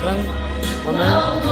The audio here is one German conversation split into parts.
dran. Moment.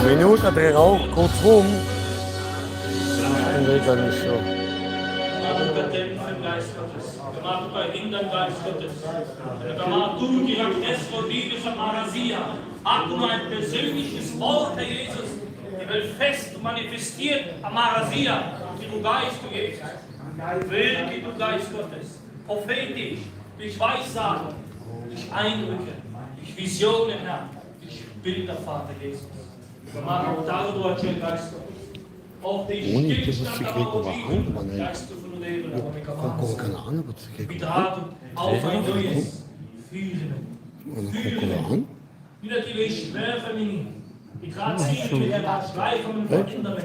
Minute dreh auch kurz rum. Ich dann nicht so. Hat nur ein persönliches Wort, Herr Jesus, die wird fest manifestiert am Marasia, wie du Geist, du Jesus. Wirke, du Geist Gottes, prophetisch, durch Weissagen, durch Eindrücke, durch Visionen, Herr, durch Bilder, Vater Jesus. Wir machen auch darüber, Geist Gottes. Auch die Stillstand, aber auch die Geist du von Leben, Keine Ahnung, was ich Bidragen auf ein neues Fühlen. Fühlen. Wieder die schwer feminin. Die Grazien mit der Schleifen von Kindern.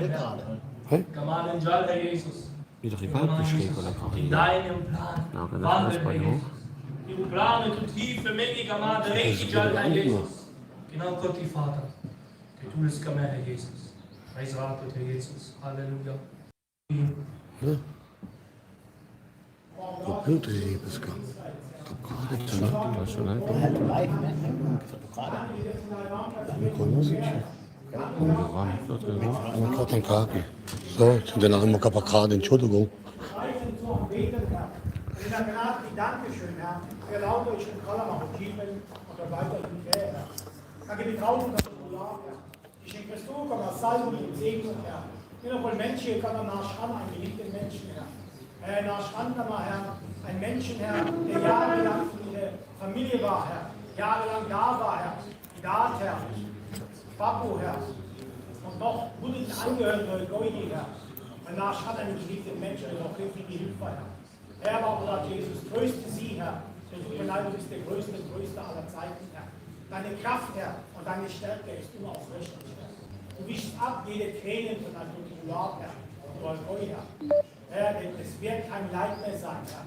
Kamalen Jal, Herr Jesus. Wieder Rivalbeschläge oder In deinem Plan wandeln wir jetzt. Du Plane, du tiefe Menge, Kamade, Reiki Jal, Herr Jesus. Genau Gott, die Vater. Der tut es Kamer, Herr Jesus. Preis Gott, Herr Jesus. Halleluja. Wo Blut Liebesgott. So, jetzt sind wir noch immer Kapakade, Entschuldigung. Dankeschön, Herr. Erlaubt euch in Kalama und Kieben und weiter in der Herr. Danke die Trauben, dass du da Herr. Ich schenke es du, komm aus Salben und Segnung, Herr. Ich bin voll Menschen, kann man nachschauen, einen geliebten Menschen, Herr. Nachschauen, Herr. Ein Menschen, Herr, der jahrelang in der Familie war, Herr. Jahrelang da war, Herr. Da, Herr. Papo, Herr. Und noch guten Angehörigen, Goidi, Herr. Und nachschauen, einen geliebten Menschen, der noch wirklich Hilfe, Herr. Herr, aber sagt Jesus, tröste sie, Herr. Denn tut mir leid, du bist der Größte aller Zeiten, Herr. Deine Kraft, Herr, und deine Stärke ist unaufrichtig, Herr. Du wischst ab jede Tränen von deinem Titular, Herr. Du hast euch, Herr. Herr, denn es wird kein Leid mehr sein, Herr.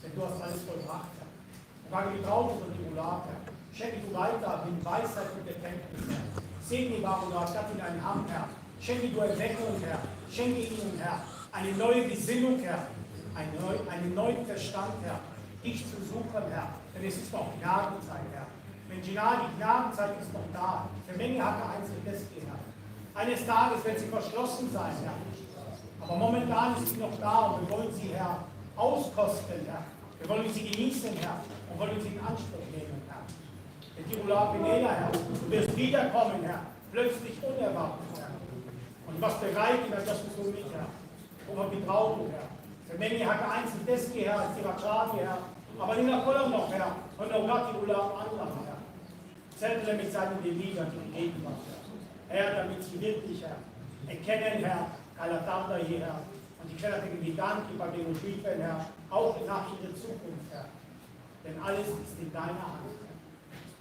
Denn du hast alles vollbracht, Herr. Und danke die Trauben und die Titular, Herr. Schenke du weiter in Weisheit und Erkenntnis, Herr. Segne die Baruch, Gott in deinen Hand, Herr. Schenke du Erweckung, Herr. Schenke ihnen, Herr, eine neue Gesinnung, Herr. Einen neuen Verstand, Herr, dich zu suchen, Herr, denn es ist noch Gnadenzeit, Herr. Wenn die Gnadenzeit ist noch da, für Menge hat er einzeln Gäste, Herr. Eines Tages wird sie verschlossen sein, Herr. Aber momentan ist sie noch da und wir wollen sie, Herr, auskosten, Herr. Wir wollen sie genießen, Herr, und wollen sie in Anspruch nehmen, Herr. Der Tiroler Beneda, Herr, du wirst wiederkommen, Herr, plötzlich unerwartet, Herr. Und du warst bereit, und das bist du mit, Herr. Und wir trauen, Herr. Der Menge hat einzeln das Herr, die Ratschade, Herr, aber in der Kollum noch, Herr, und auch Gott die Ulam anderen, Herr. Zettel mit seinen Gewiegern die Gegenwart, Herr. Herr, damit sie wirklich, Herr, erkennen, Herr, Kalatanda hier, Herr, und die kreativen Gedanken bei den Schiffen, Herr, auch nach ihrer Zukunft, Herr. Denn alles ist in deiner Hand, Herr.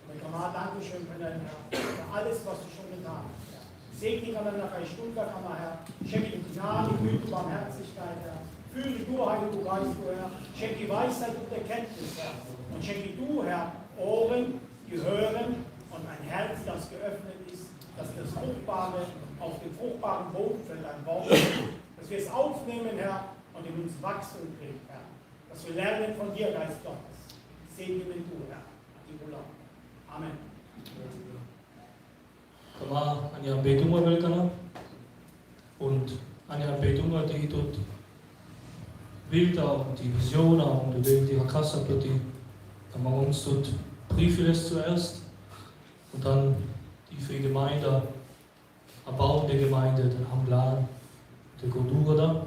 Und ich kann mal Dankeschön können, Herr, für alles, was du schon getan hast, Herr. Segne kann man nach einer Stunde, Herr, schenke die Gnade, Güte, Barmherzigkeit, Herr. Fühle du, Heilige Geist, du Herr, schenke die Weisheit und Erkenntnis, Herr. Und schenke du, Herr, Ohren, die hören und ein Herz, das geöffnet ist, dass das Fruchtbare auf den fruchtbaren Boden fällt, ein Wort, dass wir es aufnehmen, Herr, und in uns Wachstum bringen, Herr. Dass wir lernen von dir, Geist Gottes. Segne du, Herr. Amen. Kama an der Betung welkana und an der Betung die dort Bilder und die Visionen und die Kassa die dann machen uns dort Briefe zuerst und dann die für die Gemeinde Erbauung der Gemeinde, den Hamblan, der Kultur da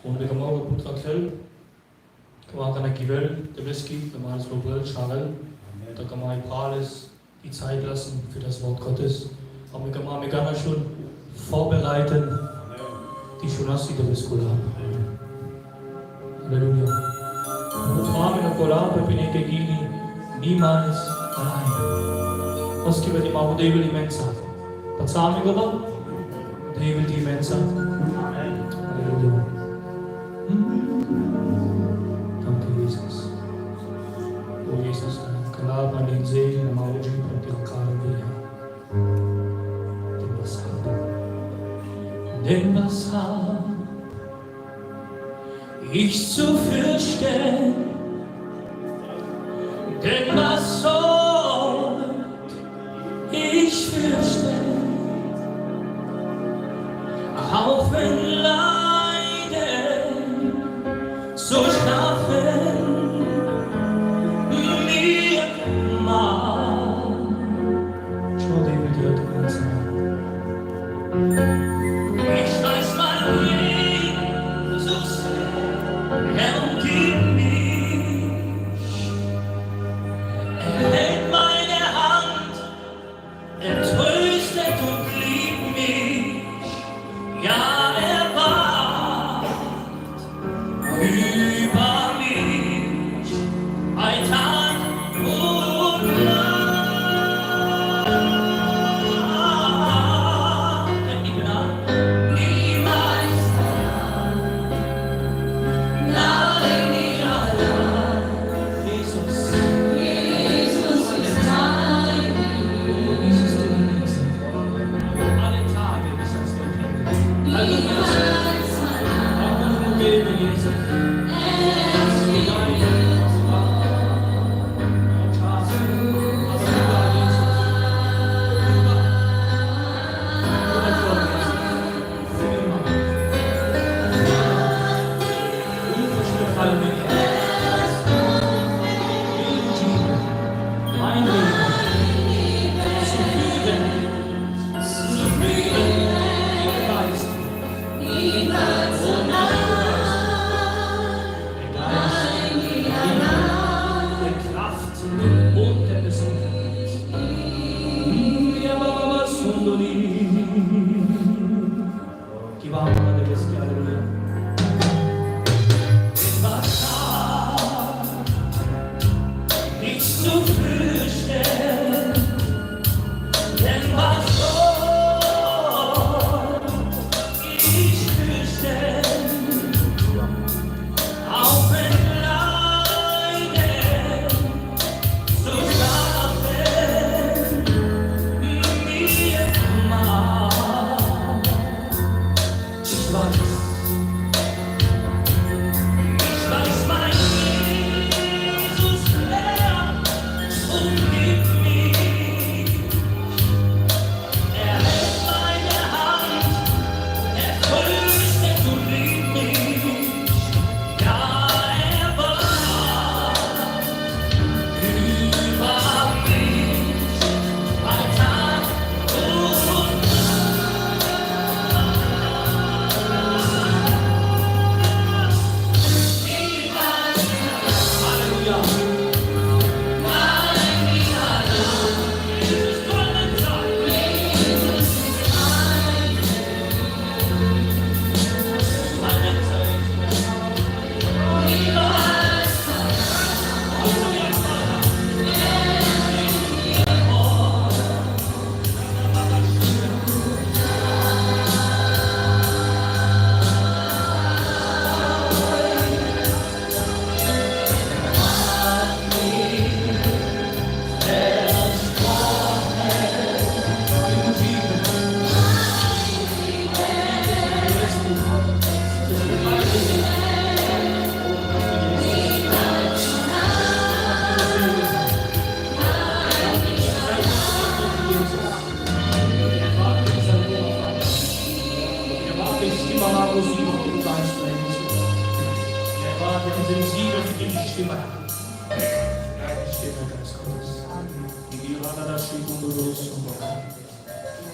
und wir kommen Putra Kell, wir können Kivel, der Whisky, wir machen es Lobel, Charel, da kann man alles die Zeit lassen für das Wort Gottes. Aber wir können schon vorbereiten die schon hast, die du bist Kollab. Halleluja. Und Amen und Kollab bin ich gegen niemals allein. Was gibt die Mauer, die will die Menschen? Was sagen wir aber? Die will die Menschen. Halleluja. Danke, Jesus. Oh, Jesus, Kollab an den Segen, am Augen und die Karabia. Denn was hab ich zu fürchten? Denn was soll ich fürchten? Auch wenn Leiden so schaffen mir mal. Schau dir mit dir an. Ich weiß mein Jesus, er umgibt mich. Er hält meine Hand, er tröstet und liebt mich. Ja, er wacht über mich bei Tag und Nacht. Niemals allein, nie allein. Jesus, Jesus ist mein Jesus, du bist alle Tage bis ans Ende. Niemals allein. Jesus.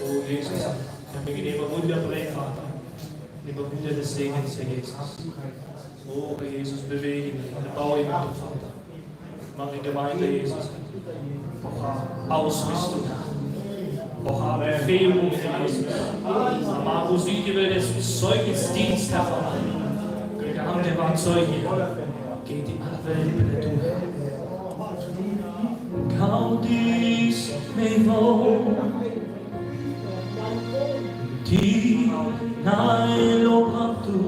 Oh Jesus, ich bin immer Wunder bringen, Vater. Lieber Wunder des Segens, Herr Jesus. Oh Herr Jesus, bewege mich, baue mich, Vater. Mach die Gemeinde, Jesus. Ausrüstung. auch habe Befähigung, Herr Jesus. Aber sie will des Zeugnisdienst hervornehmen. Wir haben den Werkzeug hier. Geht in alle Welt bitte du. Gaudis me vo, ti nailo patu.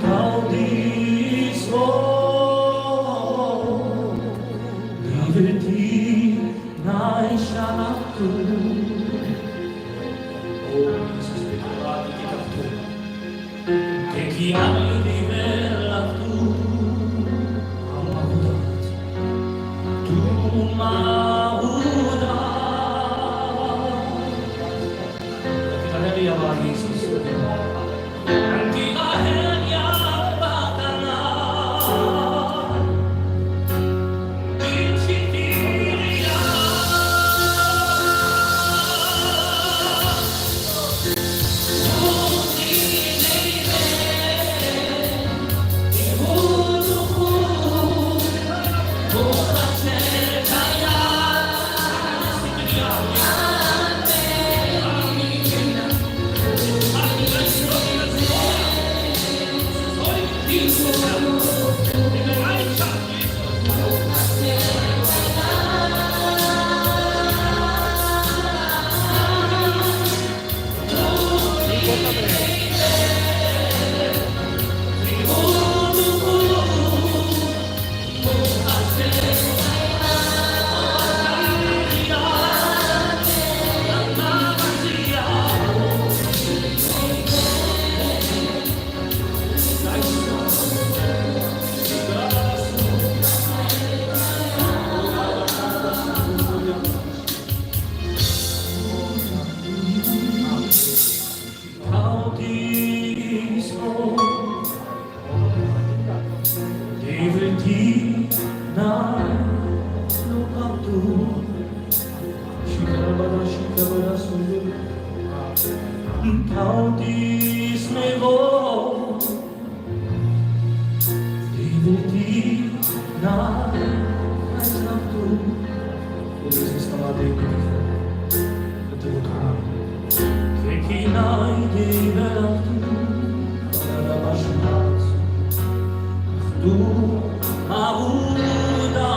Gaudis vo, liberti nai shalatu. Oh Jesus, begravi di capto. Che chi hai rivelato tu mauda. Kita hari ya Bang Yesus. Nanti akhirnya bakalan dicintiria. Gaudis me vo, liberti nai shalatu. Jesus, come on, baby. Che chi nai rivelato, la basciat, tu auda.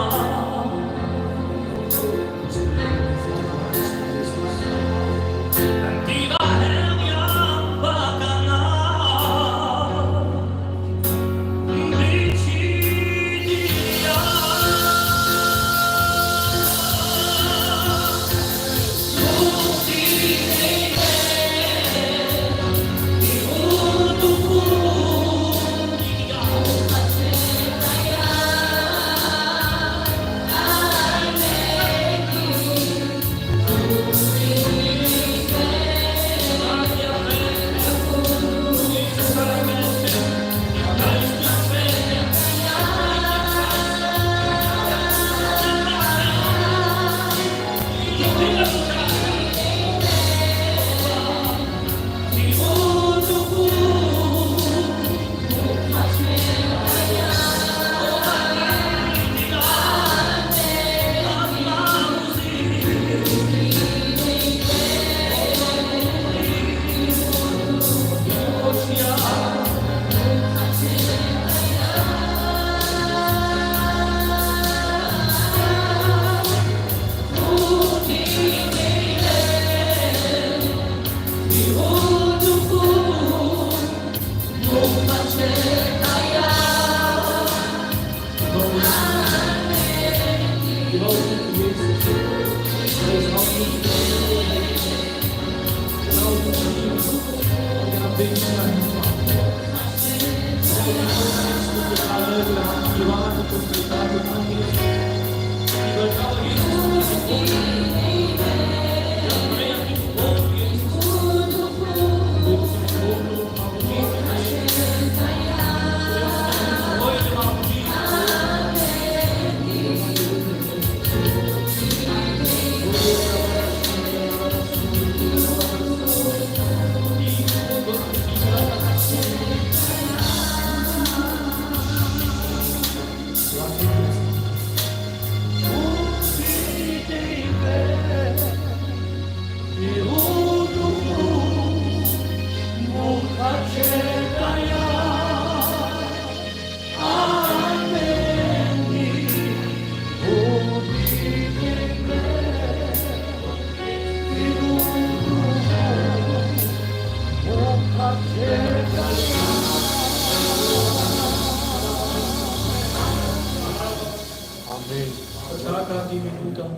Taka die Minuta.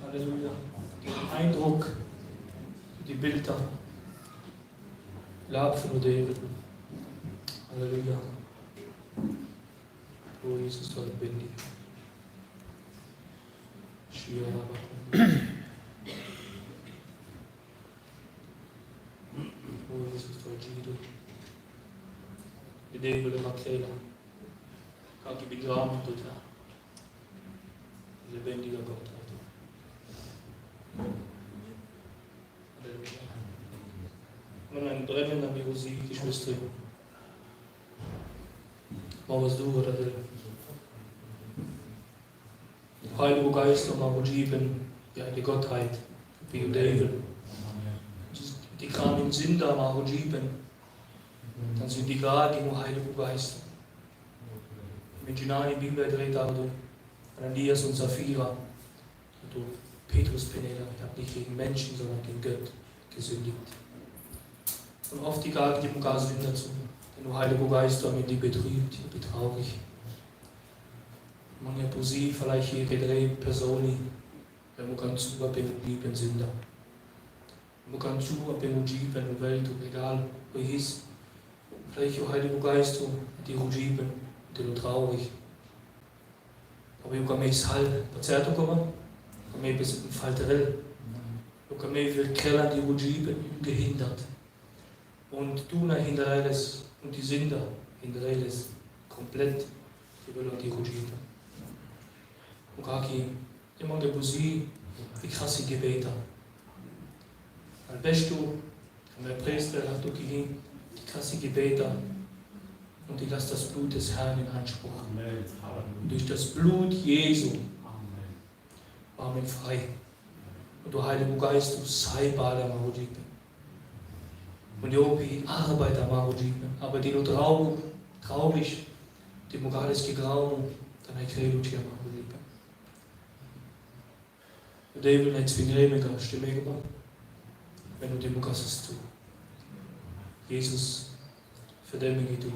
Halleluja. Den Eindruck, die Bilder. Lapfen und David. Halleluja. Oh Jesus, du lebendig. Shia Oh Jesus, du Gido. Die David und Makela. Kaki begraben tut er. Lebendiger Gott. Halleluja. Und ein brennender Musik, Geschwister. Mach was du oder der. Heiliger Geist, um auch geben, ja, die Gottheit, wie David. Die Kramen sind da, auch geben. Dann sind die gerade im Heiligen Geist. Mit Ginani Bibel dreht auch Ananias und Sapphira. Und Petrus Penela, ich habe nicht gegen Menschen, sondern gegen Gott gesündigt. Und oft die Gage, die Gas sind dazu. Denn der Heilige Geist, damit die betrübt, die betraurig. Man ja Poesie, vielleicht hier drei Personen, wenn man kann zu, ab in Lieben sind da. Man kann zu, ab in Lieben, Welt, egal, wo ist. Vielleicht der Heilige Geist, die Rujiben, die traurig. Aber ich kann mich halt, was er kommen, kann mich bis in Falterell. Ich kann mich für Keller, die Rujiben, gehindert. Und du hinter alles, und die Sünder hinter alles, komplett, die will die Rujiben. Und Kaki, immer der Musik, wie krasse Gebete. Al bist du, und der Priester hat du gehen, die krasse Gebete. Und ich lasse das Blut des Herrn in Anspruch. Und durch das Blut Jesu war mir frei. Und du Heiliger Geist, du sei Bader Marujibe. Und die Opi Arbeiter Marujibe. Aber die nur traurig, die Mogales gegrauen, dann ein Credo hier Marujibe. Und der will nicht zwingen, Stimme gemacht. Wenn du die Mugas hast, du. Jesus, für den mich du.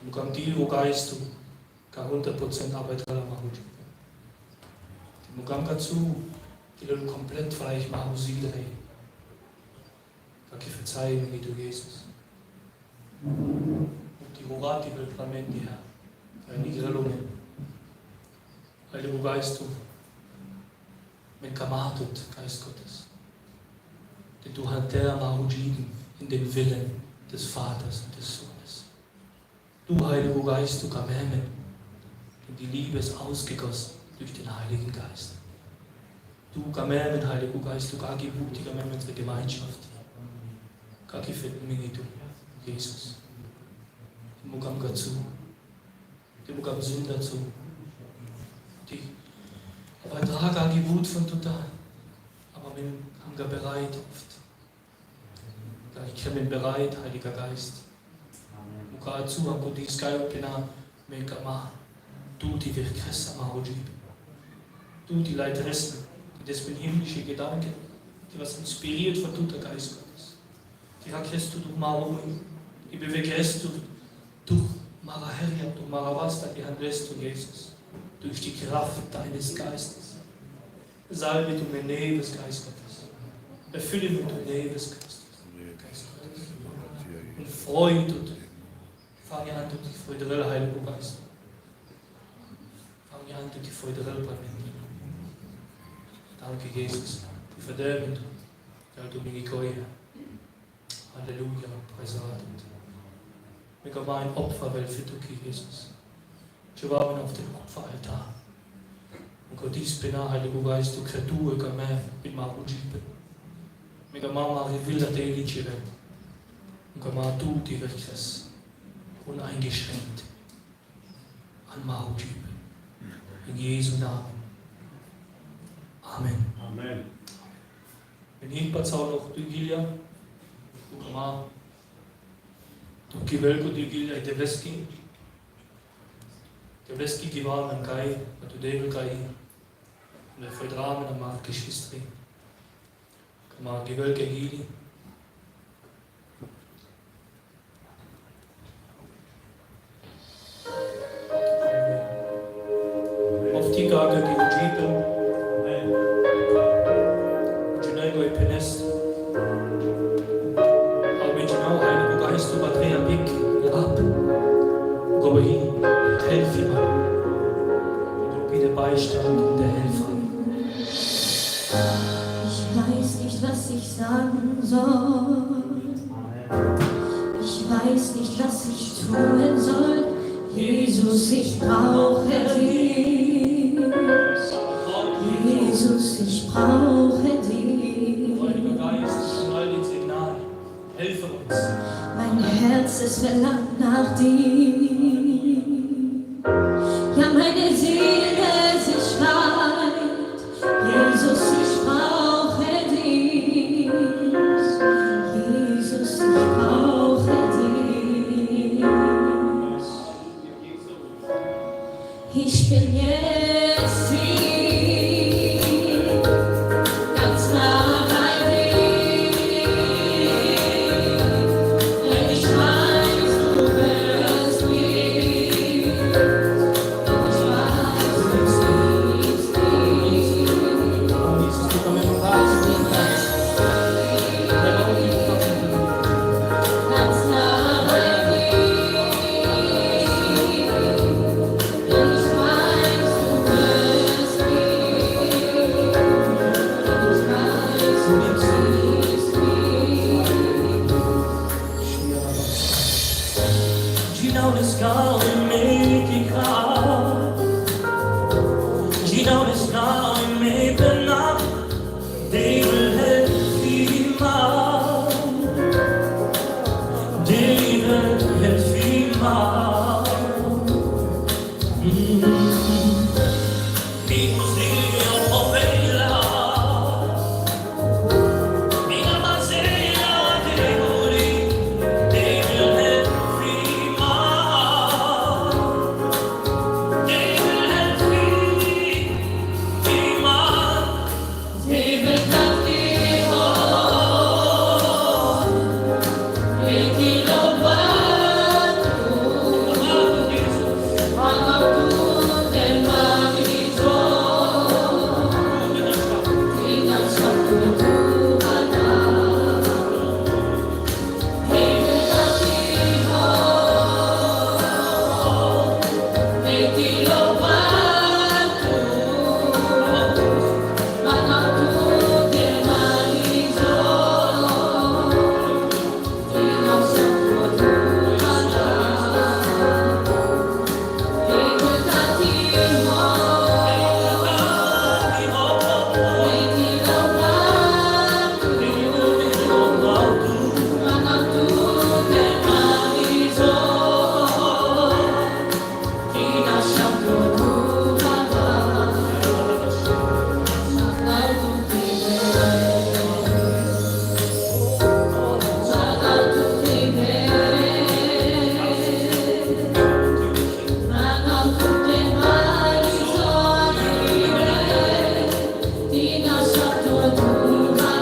Du kannst die, wo Geist du, gar 100% Arbeit machen. Du kannst dazu, die du komplett vielleicht machen, sie drehen. Danke verzeihen, wie du Jesus. Und die Horat, die will Parlament, die Herr, die Grillungen. Heiliger Geist du, mit Kamatut, Geist Gottes. Denn du hast der Mahujiden in den Willen des Vaters und des Sohnes. Du, Heiliger Geist, du Kamemen, denn die Liebe ist ausgegossen durch den Heiligen Geist. Du, Kamemen, Heiliger Geist, du Gagi Buti, Kamemen, unsere Gemeinschaft. Gagi finden mich du, Jesus. Die Mugam dazu, die Mugam Sünder zu. Aber trage Gagi Wut von total. Aber wir haben bereit oft. Ich bin bereit, Heiliger Geist. Zu, aber die Skyopena, Mekama, du die Wirkresse Mahojib. Du die Leiteressen, das sind himmlische Gedanken, die was inspiriert von der Geist Gottes. Die rakest du durch Maroi, die bewegst du durch Maraheria, durch Maravasta, die handelst du Jesus, durch die Kraft deines Geistes. Salbe du mit Nähe des Geist Gottes. Erfülle mit der Nähe des Geistes. Und Freude und fang an durch die Freude, Heiliger Geist. Fang an durch die Freude, Danke, Jesus. Die Verderben, ja, du mich gekoje. Halleluja, Preisat. Wir geben ein Opfer, weil für dich, Jesus. Wir waren auf dem Opferaltar. Und Gott ist bena, Heiliger Geist, du Kreatur, Gamer, mit Marujiben. Wir geben mal Revilda Delice. Und geben du die Wirklichkeit. Uneingeschränkt an Marujiben. In Jesu Namen. Amen. Amen. Wenn jemand auch du Gilia, du Kama, du Kivelko, du Gilia, der Veski gewann an Kai, du Devil Kai, und der Verdramen am Markt Geschwistri. Kama Kivelko Gili. Lager Georgiten, Junego e Penest. Original Heiliger Geist, du Batrea Big, ab, Gobe hin, helf ihm, du bitte Beistand und der Helfer. Ich weiß nicht, was ich sagen soll. Ich weiß nicht, was ich tun soll. Jesus, ich brauche dich. Jesus, ich brauche dich. Heiliger Geist, schnall den Signal, helfe uns. Mein Herz ist verlangt nach dir. Ja, meine Seele sich schreit. Jesus, ich brauche dich. Jesus, ich brauche dich. Ich bin jetzt hier, ganz nah bei dir. Denn ich weiß, du hörst mich. Doch ich weiß, du siehst mich. Ganz nah bei dir. Denn ich weiß, du hörst mich. Doch ich weiß, du siehst mich. Gira o scalo e metti Gira o scalo e metti na David Helfima David Helfima Mi così ho bella Mi ama sera te mori David Helfima David Helfima David cattivo, e chi lo guarda, ma tu del marito, ti lascia tu vada. David cattivo, e chi lo guarda, ma tu del marito, ti lascia tu vada. David cattivo, e chi lo guarda, ma tu del marito, ti lascia tu vada.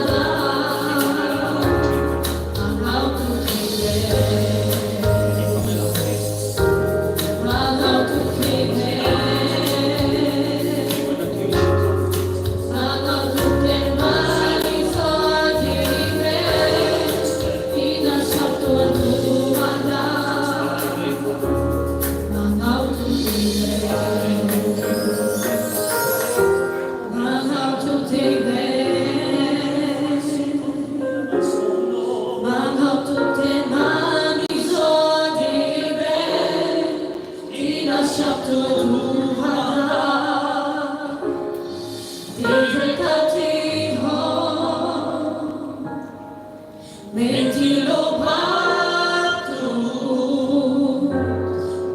Metti lo patto,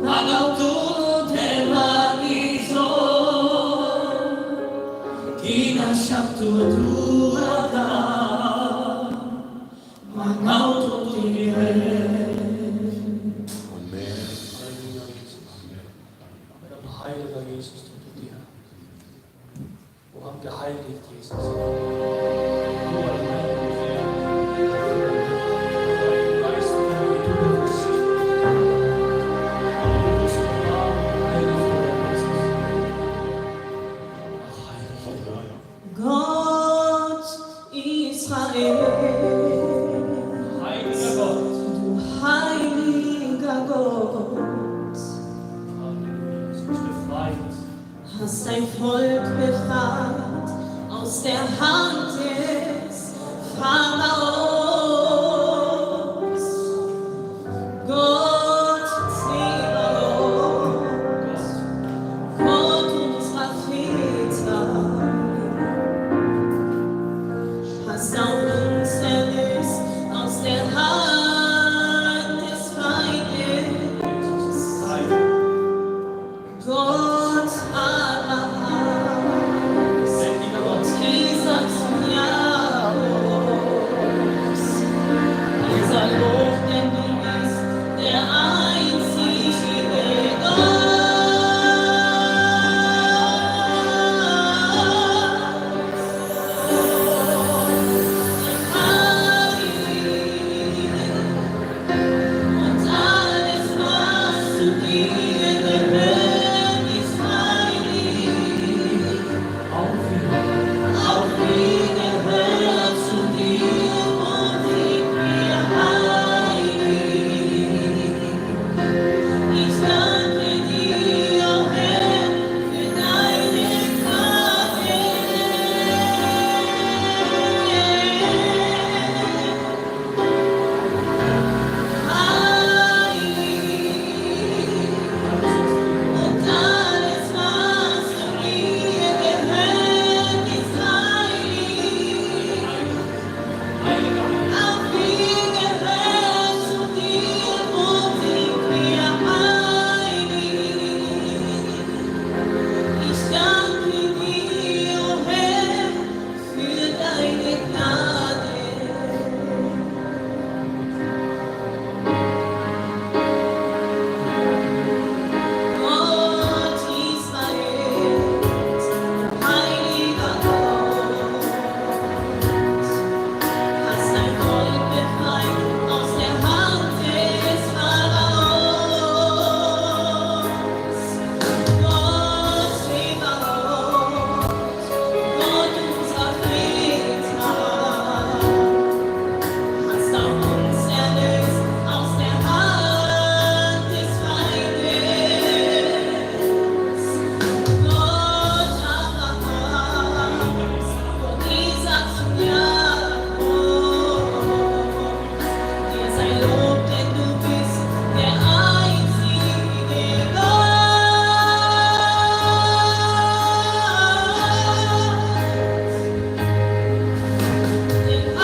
paga tutte mani ti lasciato tu vada, ma non tutti Heiliger Jesus, du dir. Wo haben geheiligt, Jesus? Du allein. Heiliger Geist, du bist. Du bist wahr, Heilig, Jesus. befreit. Hast dein Volk befreit aus der Hand des Pharaos. Gott Zebaoth, Gott unserer Väter, hast auch uns erlöst aus der Hand des Feindes. Gott Abrahams, Gott Isaaks und Jakobs, dir sei Lob, denn du bist der einzige und alles, was zu dir gehört, ist heilig. Auch wir gehören zu dir und sind wir heilig. Ich danke dir, oh Herr, für deine Gnade. Und alles, was zu dir gehört, ist heilig. Auch wir gehören zu dir und sind wir heilig. Ich danke dir, oh Herr, für deine Gnade. Gott Israels, heiliger Gott, hast dein Volk befreit aus der Hand des Pharaos. Gott Zebaoth, Gott unserer Väter, hast auch uns erlöst aus der Hand des Feindes. Gott Abrahams, Gott Isaaks und Jakobs, dir sei Lob, denn du bist der einzige Gott. Denn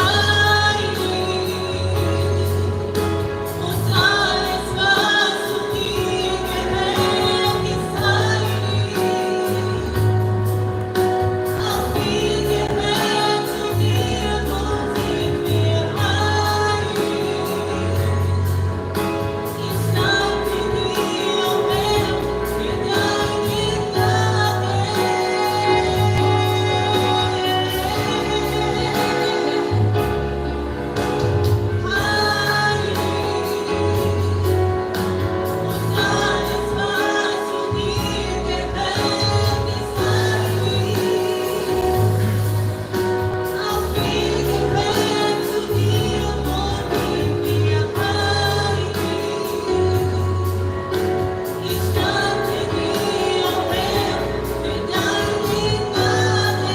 und alles, was zu dir gehört, ist heilig. Auch wir gehören zu dir und sind wir heilig. Ich danke dir, oh Herr, für deine Gnade. Und alles, was zu dir gehört, ist heilig. Auch wir gehören zu dir und sind wir heilig. Ich danke dir, oh Herr, für deine Gnade.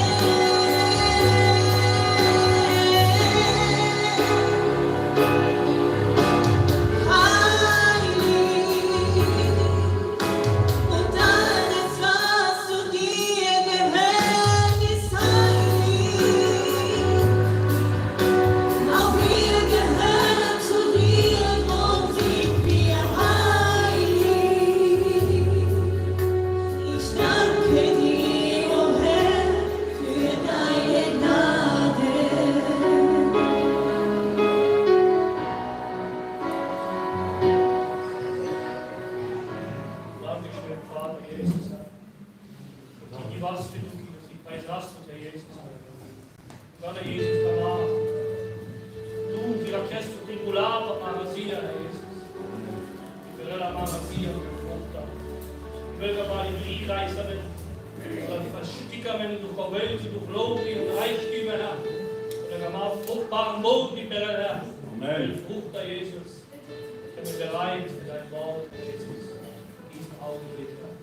Und alles, was zu dir gehört, ist heilig. Auch wir gehören zu dir und sind wir heilig. Ich danke dir, oh Herr, für deine Gnade. Dankeschön, Vater Jesus. Die was für du, die preisast Herr Jesus. Vater Jesus, danach. Du, die Orchester Tribulata, Magasia, Herr Jesus. Die Berella Magasia, Fruchta. Die Bürger war die Liedreiserin. Die Verstückungen durch Verwölke, durch Lobi und Reichtümer, Herr. Und der gemacht fruchtbaren Boden, die Berella, Herr. Amen. Frucht, Herr Jesus. Ich bin bereit für dein Wort, Herr Jesus. Diesen Augenblick, Herr.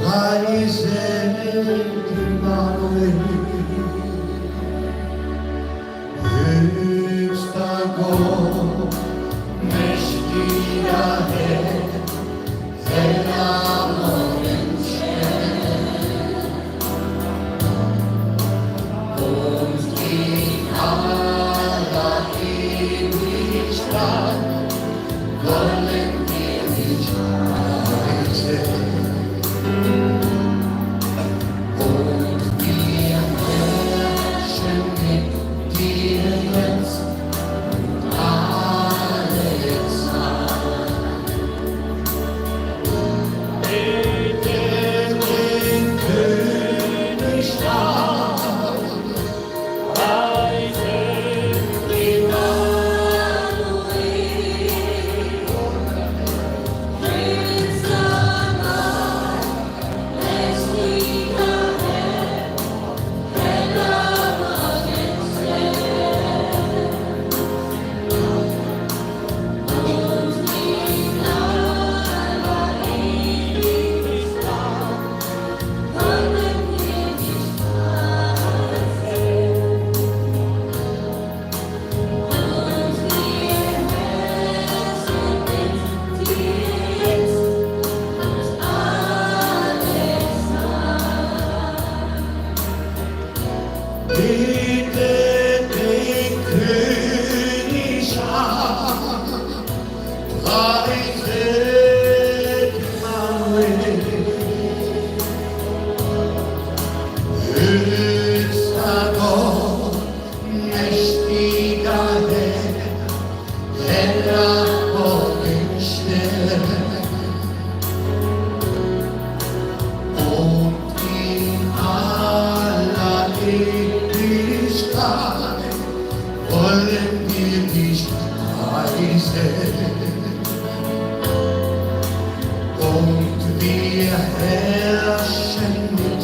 Preise Immanuel, höchster Gott, mächtiger Herr, heller Morgenstern, und in aller Ewigkeit wollen wir dich preisen. Und wir herrschen mit dir jetzt alle Zeit. Betet den König stark, preisen Betet den König an, preiset Immanuel, höchster Gott, mächtiger Herr, heller Morgenstern, und in aller Ewigkeit wollen wir dich preisen. Und wir herrschen mit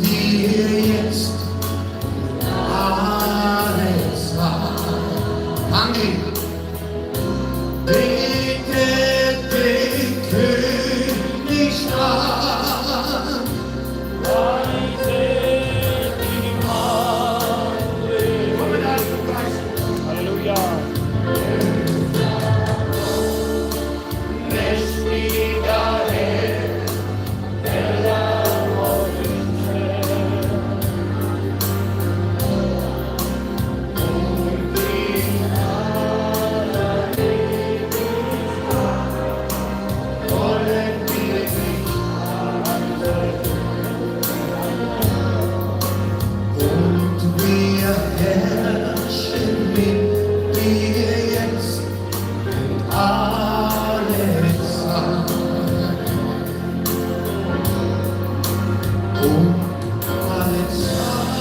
dir jetzt alle Zeit. Amen. Betet den König an, preiset Immanuel. Halleluja. Mächtiger Herr, heller Morgenstern, und in aller Ewigkeit wollen wir dich preisen. Und wir herrschen mit dir jetzt in alle Zeit. Und alle Zeit.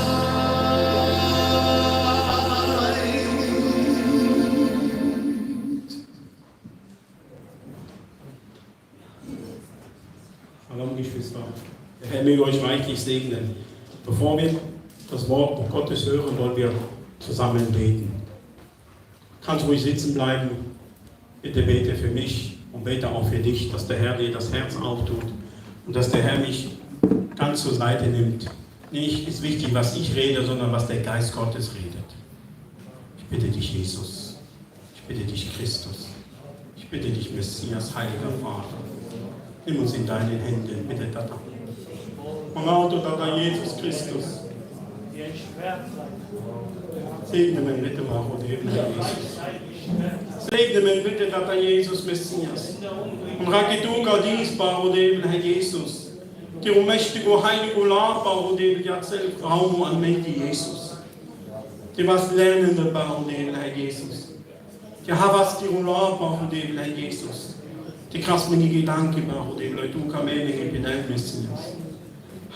Hallo Geschwister, der Herr möge euch reichlich segnen. Bevor wir das Wort Gottes hören, wollen wir zusammen beten. Kannst ruhig sitzen bleiben. Bitte bete für mich und bete auch für dich, dass der Herr dir das Herz auftut und dass der Herr mich ganz zur Seite nimmt. Nicht ist wichtig, was ich rede, sondern was der Geist Gottes redet. Ich bitte dich, Jesus. Ich bitte dich, Christus. Ich bitte dich, Messias, heiliger Vater. Nimm uns in deinen Händen, bitte, Tata. Manauto, Tata, Jesus Christus. Segne mir bitte, Maro, Jesus. Segne mir bitte, Tata, Jesus, Messias. Und Raketuka, dienstbar, o Herr Jesus. Die mächtige, heilige, Laba, o Jatzel, Raum an Menti, Jesus. Die was lernende, o Herr Jesus. Die Havas, die Laba, o Herr Jesus. Die krasmeni Gedanken, o du Kamene, Epidem, Messias.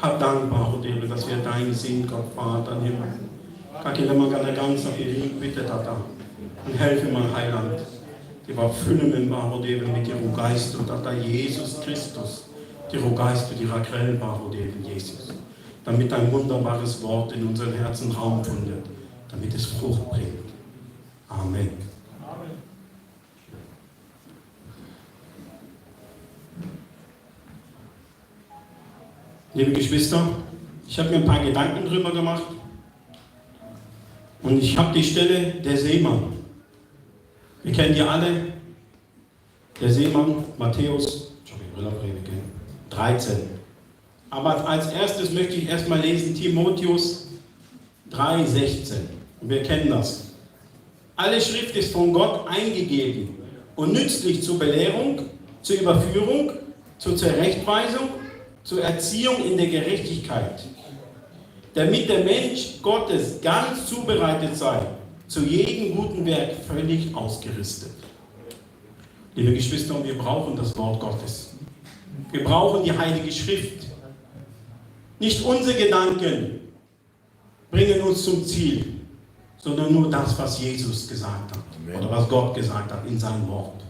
Hab dankbar, o dass wir dein sind, Gott, Vater im Himmel. Kakile magana ganz auf ihr bitte, Tata. Und helfe mal, Heiland. Die war füllen mit ihrem Geist und Tata, Jesus Christus. Die Geist und ihrer Quellbar, Jesus. Damit ein wunderbares Wort in unseren Herzen Raum findet. Damit es Frucht bringt. Amen. Liebe Geschwister, ich habe mir ein paar Gedanken drüber gemacht und ich habe die Stelle der Seemann. Wir kennen die alle. Der Seemann, Matthäus, 13. Aber als erstes möchte ich erstmal lesen Timotheus 3,16. Und wir kennen das. Alle Schrift ist von Gott eingegeben und nützlich zur Belehrung, zur Überführung, zur Zurechtweisung, zur Erziehung in der Gerechtigkeit, damit der Mensch Gottes ganz zubereitet sei, zu jedem guten Werk völlig ausgerüstet. Liebe Geschwister, wir brauchen das Wort Gottes. Wir brauchen die Heilige Schrift. Nicht unsere Gedanken bringen uns zum Ziel, sondern nur das, was Jesus gesagt hat. Amen. Oder was Gott gesagt hat in seinem Wort.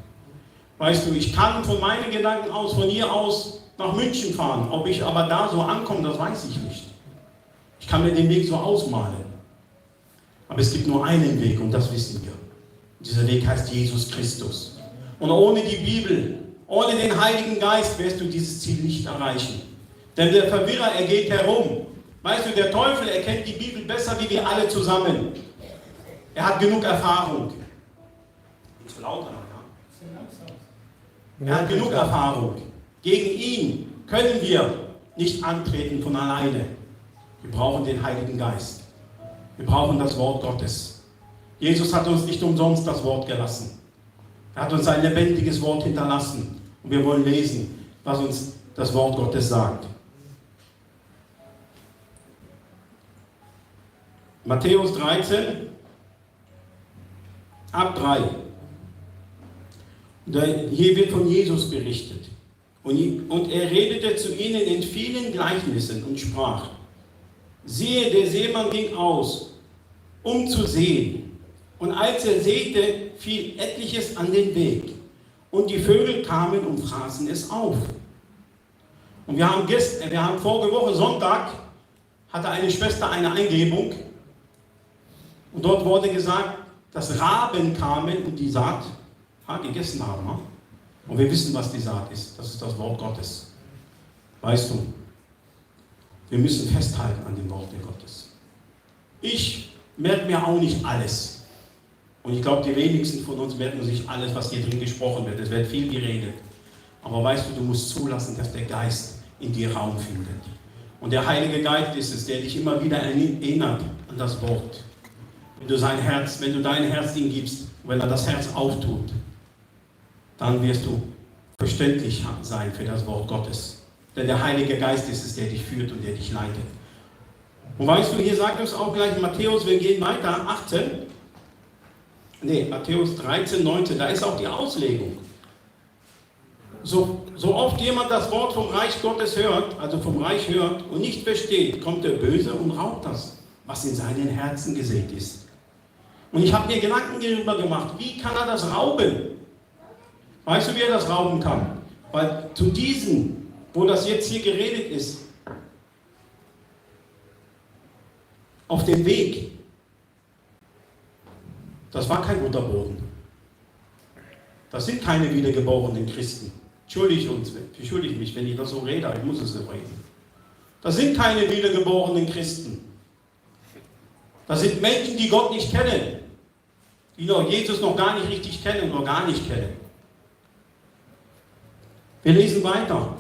Weißt du, ich kann von meinen Gedanken aus, von hier aus nach München fahren. Ob ich aber da so ankomme, das weiß ich nicht. Ich kann mir den Weg so ausmalen. Aber es gibt nur einen Weg und das wissen wir. Dieser Weg heißt Jesus Christus. Und ohne die Bibel, ohne den Heiligen Geist wirst du dieses Ziel nicht erreichen. Denn der Verwirrer, er geht herum. Weißt du, der Teufel erkennt die Bibel besser wie wir alle zusammen. Er hat genug Erfahrung. Zu lauter, ja? Er hat genug Erfahrung. Gegen ihn können wir nicht antreten von alleine. Wir brauchen den Heiligen Geist. Wir brauchen das Wort Gottes. Jesus hat uns nicht umsonst das Wort gelassen. Er hat uns ein lebendiges Wort hinterlassen. Und wir wollen lesen, was uns das Wort Gottes sagt. Matthäus 13, ab 3. Hier wird von Jesus berichtet. Und er redete zu ihnen in vielen Gleichnissen und sprach: Siehe, der Seemann ging aus, um zu sehen. Und als er säte, fiel etliches an den Weg. Und die Vögel kamen und fraßen es auf. Und wir haben vorige Woche Sonntag, hatte eine Schwester eine Eingebung. Und dort wurde gesagt, dass Raben kamen und die Saat gegessen haben. Und wir wissen, was die Saat ist. Das ist das Wort Gottes. Weißt du, wir müssen festhalten an den Worten Gottes. Ich merke mir auch nicht alles. Und ich glaube, die wenigsten von uns merken sich alles, was hier drin gesprochen wird. Es wird viel geredet. Aber weißt du, du musst zulassen, dass der Geist in dir Raum findet. Und der Heilige Geist ist es, der dich immer wieder erinnert an das Wort. Wenn du dein Herz ihm gibst, wenn er das Herz auftut, dann wirst du verständlich sein für das Wort Gottes. Denn der Heilige Geist ist es, der dich führt und der dich leitet. Und weißt du, hier sagt uns auch gleich Matthäus, wir gehen weiter, Matthäus 13, 19, da ist auch die Auslegung. So oft jemand das Wort vom Reich Gottes hört, also vom Reich hört und nicht versteht, kommt der Böse und raubt das, was in seinen Herzen gesät ist. Und ich habe mir Gedanken darüber gemacht, wie kann er das rauben? Weißt du, wie er das rauben kann? Weil zu diesen, wo das jetzt hier geredet ist, auf dem Weg, das war kein guter Boden. Das sind keine wiedergeborenen Christen. Entschuldige mich, wenn ich das so rede, ich muss es so reden. Das sind keine wiedergeborenen Christen. Das sind Menschen, die Gott nicht kennen, die Jesus noch gar nicht richtig kennen oder gar nicht kennen. Wir lesen weiter.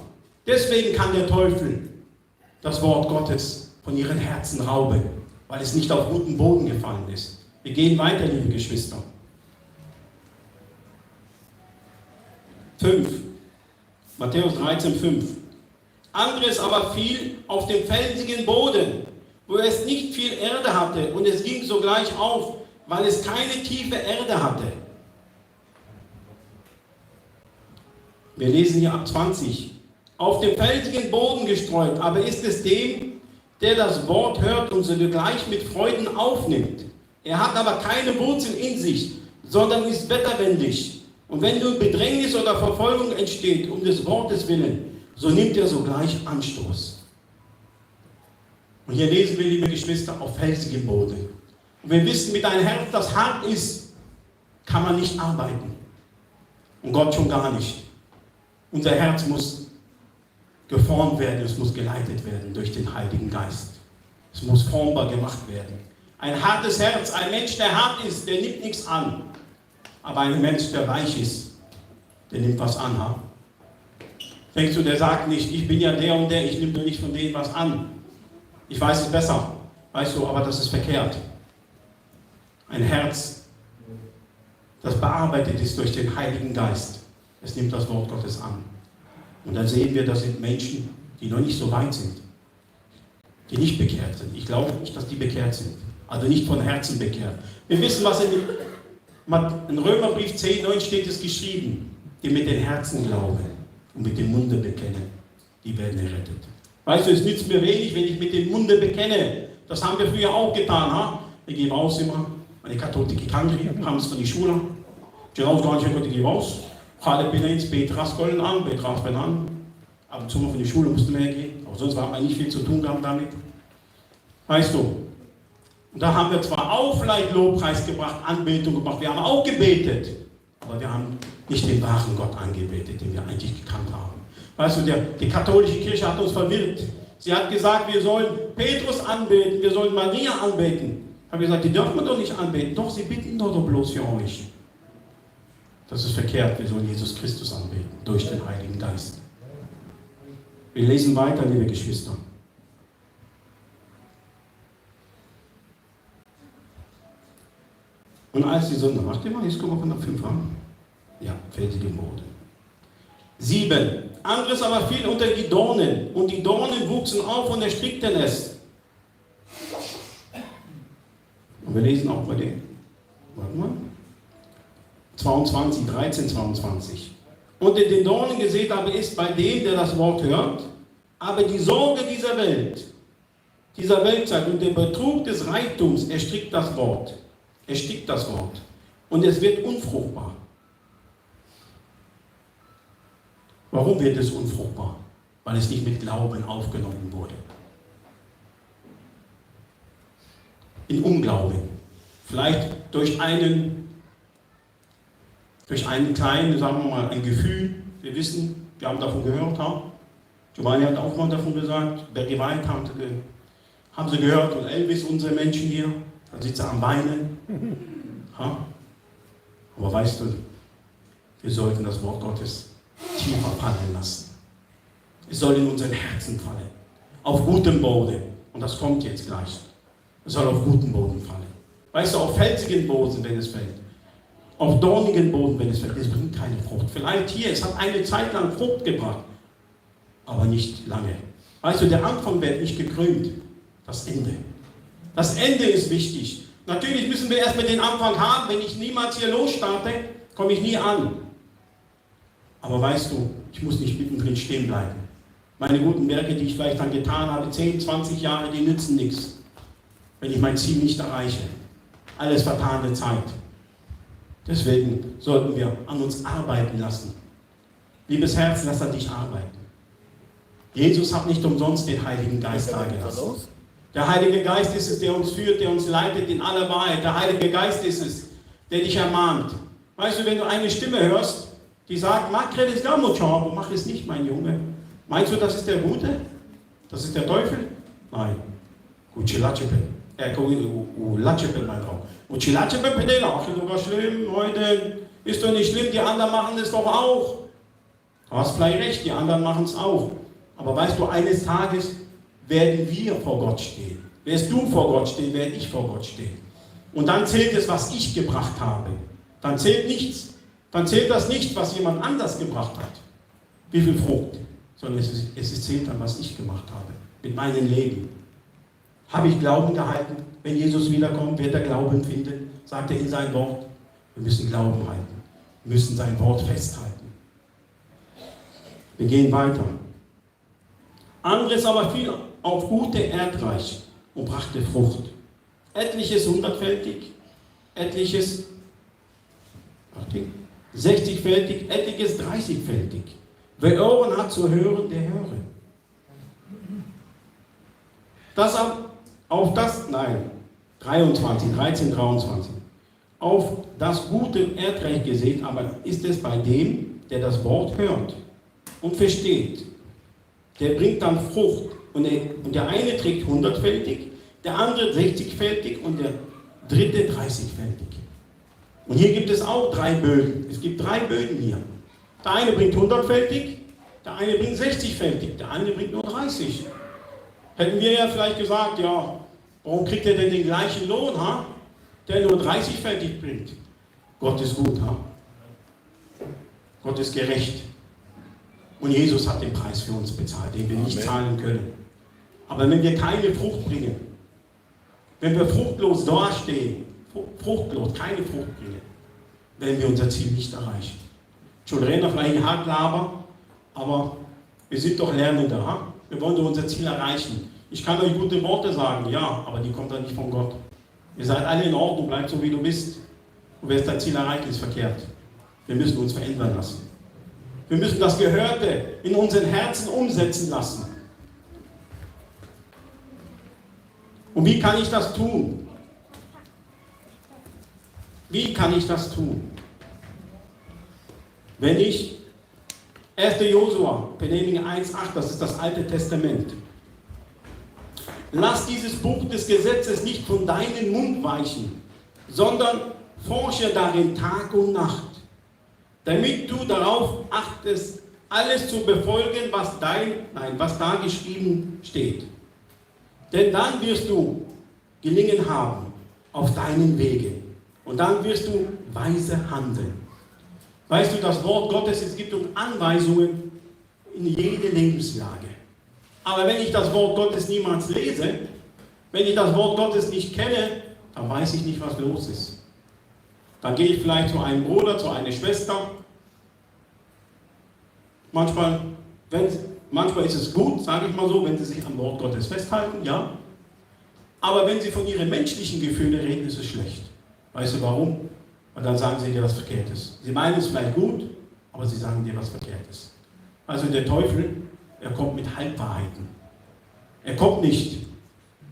Deswegen kann der Teufel das Wort Gottes von ihren Herzen rauben, weil es nicht auf guten Boden gefallen ist. Wir gehen weiter, liebe Geschwister. 5. Matthäus 13, 5. Anderes aber fiel auf dem felsigen Boden, wo es nicht viel Erde hatte, und es ging sogleich auf, weil es keine tiefe Erde hatte. Wir lesen hier ab 20. Auf dem felsigen Boden gestreut, aber ist es dem, der das Wort hört und sogleich mit Freuden aufnimmt. Er hat aber keine Wurzeln in sich, sondern ist wetterwendig. Und wenn nun Bedrängnis oder Verfolgung entsteht, um des Wortes willen, so nimmt er sogleich Anstoß. Und hier lesen wir, liebe Geschwister, auf felsigem Boden. Und wir wissen, mit einem Herz, das hart ist, kann man nicht arbeiten. Und Gott schon gar nicht. Unser Herz muss geformt werden, es muss geleitet werden durch den Heiligen Geist. Es muss formbar gemacht werden. Ein hartes Herz, ein Mensch, der hart ist, der nimmt nichts an. Aber ein Mensch, der weich ist, der nimmt was an. Ha? Denkst du, der sagt nicht, ich bin ja der und der, ich nehme nur nicht von denen was an. Ich weiß es besser. Weißt du, aber das ist verkehrt. Ein Herz, das bearbeitet ist durch den Heiligen Geist. Es nimmt das Wort Gottes an. Und dann sehen wir, das sind Menschen, die noch nicht so weit sind. Die nicht bekehrt sind. Ich glaube nicht, dass die bekehrt sind. Also nicht von Herzen bekehrt. Wir wissen, was in Römerbrief 10,9 steht es geschrieben. Die mit den Herzen glauben und mit dem Munde bekennen, die werden errettet. Weißt du, es nützt mir wenig, wenn ich mit dem Munde bekenne. Das haben wir früher auch getan. Ha? Wir gehen raus immer. Meine Katholik Kangri, haben es von der Schule. Genau, gar nicht, ich gehe raus. Alle bin ins Petras Golden an, Petras bin an. Ab und zu mal von der Schule mussten wir hergehen. Aber sonst haben wir nicht viel zu tun gehabt damit. Weißt du? Und da haben wir zwar auch vielleicht Lobpreis gebracht, Anbetung gemacht, wir haben auch gebetet. Aber wir haben nicht den wahren Gott angebetet, den wir eigentlich gekannt haben. Weißt du, die katholische Kirche hat uns verwirrt. Sie hat gesagt, wir sollen Petrus anbeten, wir sollen Maria anbeten. Haben wir gesagt, die dürfen wir doch nicht anbeten. Doch, sie bitten doch bloß für euch. Das ist verkehrt, wir sollen Jesus Christus anbeten, durch den Heiligen Geist. Wir lesen weiter, liebe Geschwister. Und als die Sonne, macht ihr mal, jetzt kommen wir von der 5 an. Ja, felsige Boden. 7. Anderes aber fiel unter die Dornen, und die Dornen wuchsen auf und erstickten es. Und wir lesen auch bei dem. Warte mal. 13, 22. Und in den Dornen gesät aber ist bei dem, der das Wort hört, aber die Sorge dieser Weltzeit und der Betrug des Reichtums erstickt das Wort. Und es wird unfruchtbar. Warum wird es unfruchtbar? Weil es nicht mit Glauben aufgenommen wurde. In Unglauben. Vielleicht durch einen kleinen, sagen wir mal, ein Gefühl. Wir wissen, wir haben davon gehört. Giovanni hat auch mal davon gesagt. Berry White haben sie gehört. Und Elvis, unsere Menschen hier. Da sitzt er am Weinen. Aber weißt du, wir sollten das Wort Gottes tiefer fallen lassen. Es soll in unseren Herzen fallen. Auf gutem Boden. Und das kommt jetzt gleich. Es soll auf guten Boden fallen. Weißt du, auf felsigen Boden, wenn es fällt. Auf dornigen Boden, wenn es fällt. Es bringt keine Frucht. Vielleicht hier, es hat eine Zeit lang Frucht gebracht. Aber nicht lange. Weißt du, der Anfang wird nicht gekrönt. Das Ende. Das Ende ist wichtig. Natürlich müssen wir erstmal den Anfang haben. Wenn ich niemals hier losstarte, komme ich nie an. Aber weißt du, ich muss nicht mittendrin stehen bleiben. Meine guten Werke, die ich vielleicht dann getan habe, 10, 20 Jahre, die nützen nichts, wenn ich mein Ziel nicht erreiche. Alles vertane Zeit. Deswegen sollten wir an uns arbeiten lassen. Liebes Herz, lass an dich arbeiten. Jesus hat nicht umsonst den Heiligen Geist dagelassen. Der Heilige Geist ist es, der uns führt, der uns leitet in aller Wahrheit. Der Heilige Geist ist es, der dich ermahnt. Weißt du, wenn du eine Stimme hörst, die sagt, mach es nicht, mein Junge. Meinst du, das ist der Gute? Das ist der Teufel? Nein. Schlimm, heute ist doch nicht schlimm, die anderen machen es doch auch. Du hast vielleicht recht, die anderen machen es auch. Aber weißt du, eines Tages werden wir vor Gott stehen. Wirst du vor Gott stehen, werde ich vor Gott stehen. Und dann zählt es, was ich gebracht habe. Dann zählt nichts. Dann zählt das nicht, was jemand anders gebracht hat. Wie viel Frucht. Sondern es zählt dann, was ich gemacht habe. Mit meinem Leben. Habe ich Glauben gehalten? Wenn Jesus wiederkommt, wird er Glauben finden. Sagt er in sein Wort. Wir müssen Glauben halten. Wir müssen sein Wort festhalten. Wir gehen weiter. Anderes aber fiel auf gute Erdreich und brachte Frucht. Etliches 100-fältig, etliches 60-fältig, etliches 30-fältig. Wer Ohren hat zu hören, der höre. Auf das gute Erdreich gesät, aber ist es bei dem, der das Wort hört und versteht. der bringt dann Frucht. Und der eine trägt 100-fältig, der andere 60-fältig und der dritte 30-fältig. Und hier gibt es auch 3 Böden. Es gibt 3 Böden hier. Der eine bringt 100-fältig, der eine bringt 60-fältig, der andere bringt nur 30. Hätten wir ja vielleicht gesagt, ja, warum kriegt er denn den gleichen Lohn, ha? Der nur 30-fältig bringt? Gott ist gut, ha? Gott ist gerecht. Und Jesus hat den Preis für uns bezahlt, den wir nicht zahlen können. Aber wenn wir keine Frucht bringen, wenn wir fruchtlos dastehen, fruchtlos, keine Frucht bringen, werden wir unser Ziel nicht erreichen. Schon Renner vielleicht ein Hartlaber, aber wir sind doch Lernende. Ha? Wir wollen doch unser Ziel erreichen. Ich kann euch gute Worte sagen, ja, aber die kommen dann nicht von Gott. Ihr seid alle in Ordnung, bleibt so wie du bist. Und wer dein Ziel erreicht, ist verkehrt. Wir müssen uns verändern lassen. Wir müssen das Gehörte in unseren Herzen umsetzen lassen. Und wie kann ich das tun? Wie kann ich das tun? Wenn ich 1. Josua, Benehming 1,8, das ist das Alte Testament. Lass dieses Buch des Gesetzes nicht von deinem Mund weichen, sondern forsche darin Tag und Nacht, damit du darauf achtest, alles zu befolgen, was da geschrieben steht. Denn dann wirst du Gelingen haben auf deinen Wegen und dann wirst du weise handeln. Weißt du, das Wort Gottes, es gibt uns Anweisungen in jede Lebenslage. Aber wenn ich das Wort Gottes niemals lese, wenn ich das Wort Gottes nicht kenne, dann weiß ich nicht, was los ist. Dann gehe ich vielleicht zu einem Bruder, zu einer Schwester. Manchmal ist es gut, sage ich mal so, wenn sie sich am Wort Gottes festhalten, ja. Aber wenn sie von ihren menschlichen Gefühlen reden, ist es schlecht. Weißt du warum? Und dann sagen sie dir was Verkehrtes. Sie meinen es vielleicht gut, aber sie sagen dir was Verkehrtes. Also der Teufel, er kommt mit Halbwahrheiten. Er kommt nicht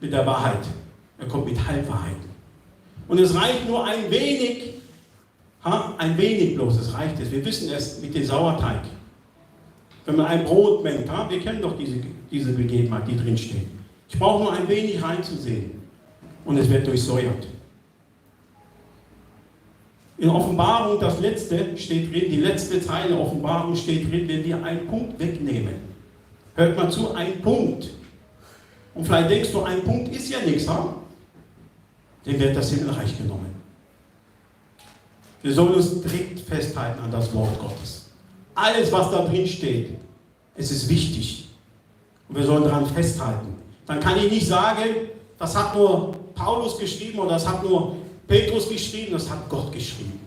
mit der Wahrheit, er kommt mit Halbwahrheiten. Und es reicht nur ein wenig bloß, es reicht es. Wir wissen es mit dem Sauerteig. Wenn man ein Brot mengt, wir kennen doch diese Begebenheit, die drin steht. Ich brauche nur ein wenig reinzusehen und es wird durchsäuert. In Offenbarung, das letzte steht drin, die letzte Zeile Offenbarung steht drin, wenn wir einen Punkt wegnehmen. Hört mal zu, ein Punkt. Und vielleicht denkst du, ein Punkt ist ja nichts, ha? Dem wird das Himmelreich genommen. Wir sollen uns direkt festhalten an das Wort Gottes. Alles, was da drin steht, es ist wichtig. Und wir sollen daran festhalten. Dann kann ich nicht sagen, das hat nur Paulus geschrieben oder das hat nur Petrus geschrieben, das hat Gott geschrieben.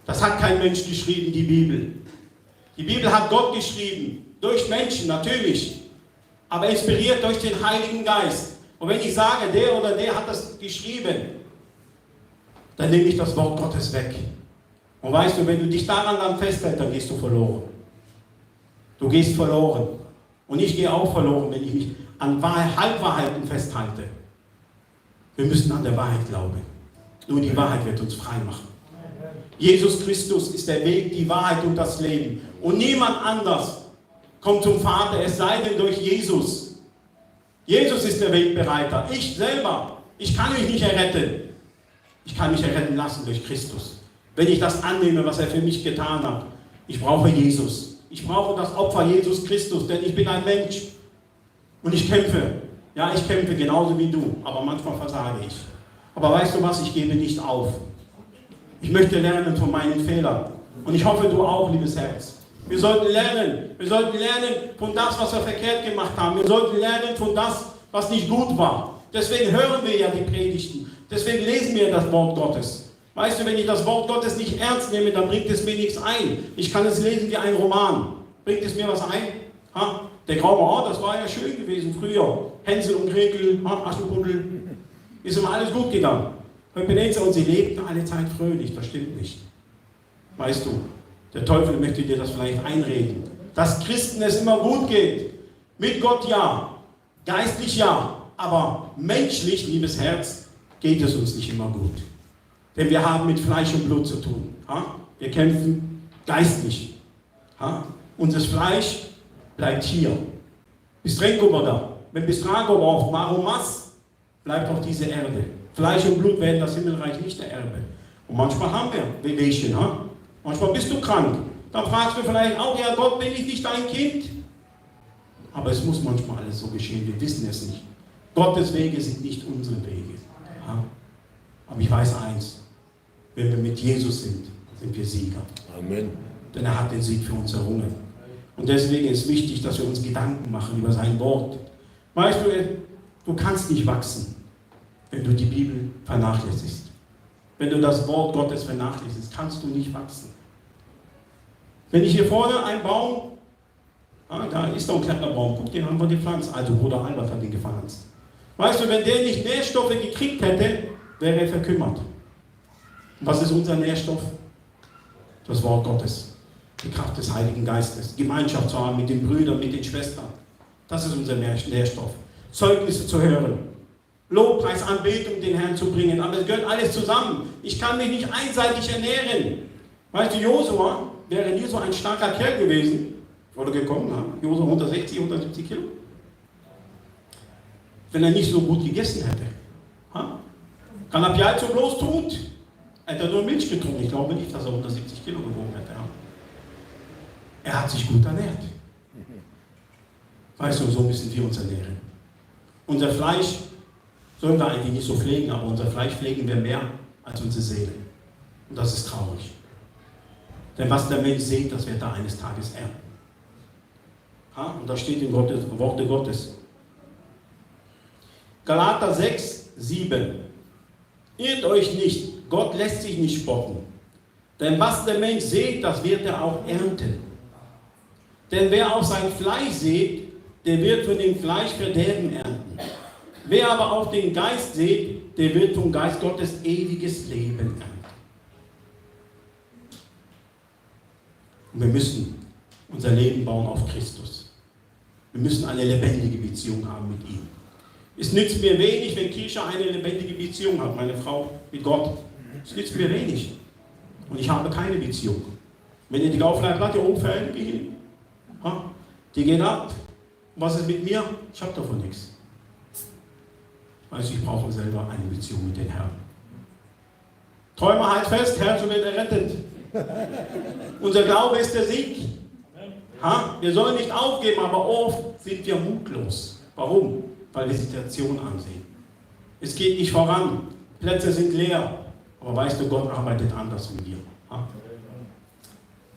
Das hat kein Mensch geschrieben, die Bibel. Die Bibel hat Gott geschrieben, durch Menschen natürlich, aber inspiriert durch den Heiligen Geist. Und wenn ich sage, der oder der hat das geschrieben, dann nehme ich das Wort Gottes weg. Und weißt du, wenn du dich daran dann festhältst, dann gehst du verloren. Du gehst verloren. Und ich gehe auch verloren, wenn ich mich an Halbwahrheiten festhalte. Wir müssen an der Wahrheit glauben. Nur die Wahrheit wird uns frei machen. Jesus Christus ist der Weg, die Wahrheit und das Leben. Und niemand anders kommt zum Vater, es sei denn durch Jesus. Jesus ist der Wegbereiter. Ich selber, ich kann mich nicht erretten. Ich kann mich erretten lassen durch Christus. Wenn ich das annehme, was er für mich getan hat. Ich brauche Jesus. Ich brauche das Opfer Jesus Christus, denn ich bin ein Mensch. Und ich kämpfe. Ja, ich kämpfe genauso wie du, aber manchmal versage ich. Aber weißt du was, ich gebe nicht auf. Ich möchte lernen von meinen Fehlern. Und ich hoffe, du auch, liebes Herz. Wir sollten lernen. Wir sollten lernen von das, was wir verkehrt gemacht haben. Wir sollten lernen von das, was nicht gut war. Deswegen hören wir ja die Predigten. Deswegen lesen wir das Wort Gottes. Weißt du, wenn ich das Wort Gottes nicht ernst nehme, dann bringt es mir nichts ein. Ich kann es lesen wie ein Roman. Bringt es mir was ein? Ha? Der Graue, das war ja schön gewesen früher. Hänsel und Gretel, Aschenputtel. Ist immer alles gut gegangen. Und sie lebten alle Zeit fröhlich. Das stimmt nicht. Weißt du, der Teufel möchte dir das vielleicht einreden. Dass Christen es immer gut geht. Mit Gott ja. Geistlich ja. Aber menschlich, liebes Herz, geht es uns nicht immer gut. Denn wir haben mit Fleisch und Blut zu tun. Ha? Wir kämpfen geistlich. Ha? Unser Fleisch bleibt hier. Bistrenko da. Wenn Bistrago auf Maromas, bleibt auf dieser Erde. Fleisch und Blut werden das Himmelreich nicht ererben. Und manchmal haben wir Wehwehchen. Manchmal bist du krank. Dann fragst du vielleicht auch, ja Gott, bin ich nicht dein Kind? Aber es muss manchmal alles so geschehen, wir wissen es nicht. Gottes Wege sind nicht unsere Wege. Ja? Aber ich weiß eins, wenn wir mit Jesus sind, sind wir Sieger. Amen. Denn er hat den Sieg für uns errungen. Und deswegen ist wichtig, dass wir uns Gedanken machen über sein Wort. Weißt du, du kannst nicht wachsen, wenn du die Bibel vernachlässigst. Wenn du das Wort Gottes vernachlässigst, kannst du nicht wachsen. Wenn ich hier vorne einen Baum, da ist doch ein kleiner Baum, guck, den haben wir gepflanzt. Also Bruder Albert hat den gepflanzt. Weißt du, wenn der nicht Nährstoffe gekriegt hätte, wäre er verkümmert. Und was ist unser Nährstoff? Das Wort Gottes. Die Kraft des Heiligen Geistes. Gemeinschaft zu haben mit den Brüdern, mit den Schwestern. Das ist unser Nährstoff. Zeugnisse zu hören. Lobpreis, Anbetung den Herrn zu bringen. Aber es gehört alles zusammen. Ich kann mich nicht einseitig ernähren. Weißt du, Josua wäre nie so ein starker Kerl gewesen. Wurde gekommen, Josua 160, 170 Kilo. Wenn er nicht so gut gegessen hätte. Kann er Pial so bloß tut. Hätte er nur Milch getrunken. Ich glaube nicht, dass er 170 Kilo gewogen hätte. Er hat sich gut ernährt. Weißt du, so müssen wir uns ernähren. Unser Fleisch sollen wir eigentlich nicht so pflegen, aber unser Fleisch pflegen wir mehr als unsere Seele. Und das ist traurig. Denn was der Mensch sieht, das wird er eines Tages ernten. Und das steht in Worte Gottes. Galater 6, 7. Irrt euch nicht, Gott lässt sich nicht spotten. Denn was der Mensch sät, das wird er auch ernten. Denn wer auf sein Fleisch sät, der wird von dem Fleisch Verderben ernten. Wer aber auf den Geist sät, der wird vom Geist Gottes ewiges Leben ernten. Und wir müssen unser Leben bauen auf Christus. Wir müssen eine lebendige Beziehung haben mit ihm. Es nützt mir wenig, wenn Kirche eine lebendige Beziehung hat, meine Frau, mit Gott. Es nützt mir wenig. Und ich habe keine Beziehung. Wenn ihr die Laufleitplatte umfällt, die geht ab. Was ist mit mir? Ich habe davon nichts. Also ich brauche selber eine Beziehung mit dem Herrn. Träume halt fest, Herr, so wird errettet. Unser Glaube ist der Sieg. Wir sollen nicht aufgeben, aber oft sind wir mutlos. Warum? Weil wir Situationen ansehen. Es geht nicht voran. Plätze sind leer. Aber weißt du, Gott arbeitet anders mit dir.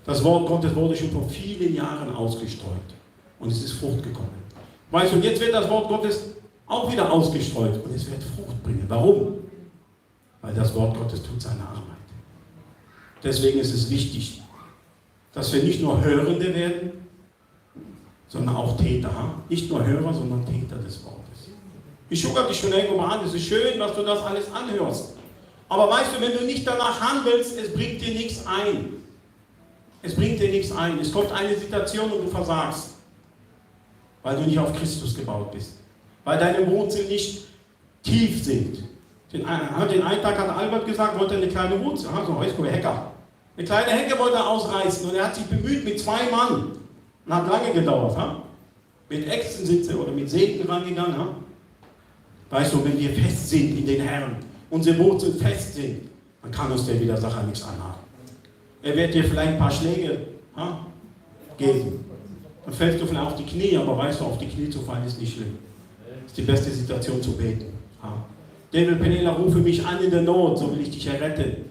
Das Wort Gottes wurde schon vor vielen Jahren ausgestreut. Und es ist Frucht gekommen. Weißt du, und jetzt wird das Wort Gottes auch wieder ausgestreut. Und es wird Frucht bringen. Warum? Weil das Wort Gottes tut seine Arbeit. Deswegen ist es wichtig, dass wir nicht nur Hörende werden, sondern auch Täter. Nicht nur Hörer, sondern Täter des Wortes. Ich schuckere dich schon irgendwo mal an. Es ist schön, dass du das alles anhörst. Aber weißt du, wenn du nicht danach handelst, es bringt dir nichts ein. Es bringt dir nichts ein. Es kommt eine Situation und du versagst. Weil du nicht auf Christus gebaut bist. Weil deine Wurzeln nicht tief sind. Den einen Tag hat Albert gesagt, wollte eine kleine Wurzel. So Highschool-Hacker. Eine kleine Hecke wollte er ausreißen und er hat sich bemüht mit 2 Mann. Und hat lange gedauert. Mit Äxten oder mit Sägen rangegangen. Weißt du, wenn wir fest sind in den Herrn, unsere Wurzeln fest sind, dann kann uns der Widersacher nichts anhaben. Er wird dir vielleicht ein paar Schläge geben. Dann fällst du vielleicht auf die Knie, aber weißt du, auf die Knie zu fallen ist nicht schlimm. Das ist die beste Situation zu beten. David Penela, rufe mich an in der Not, so will ich dich erretten.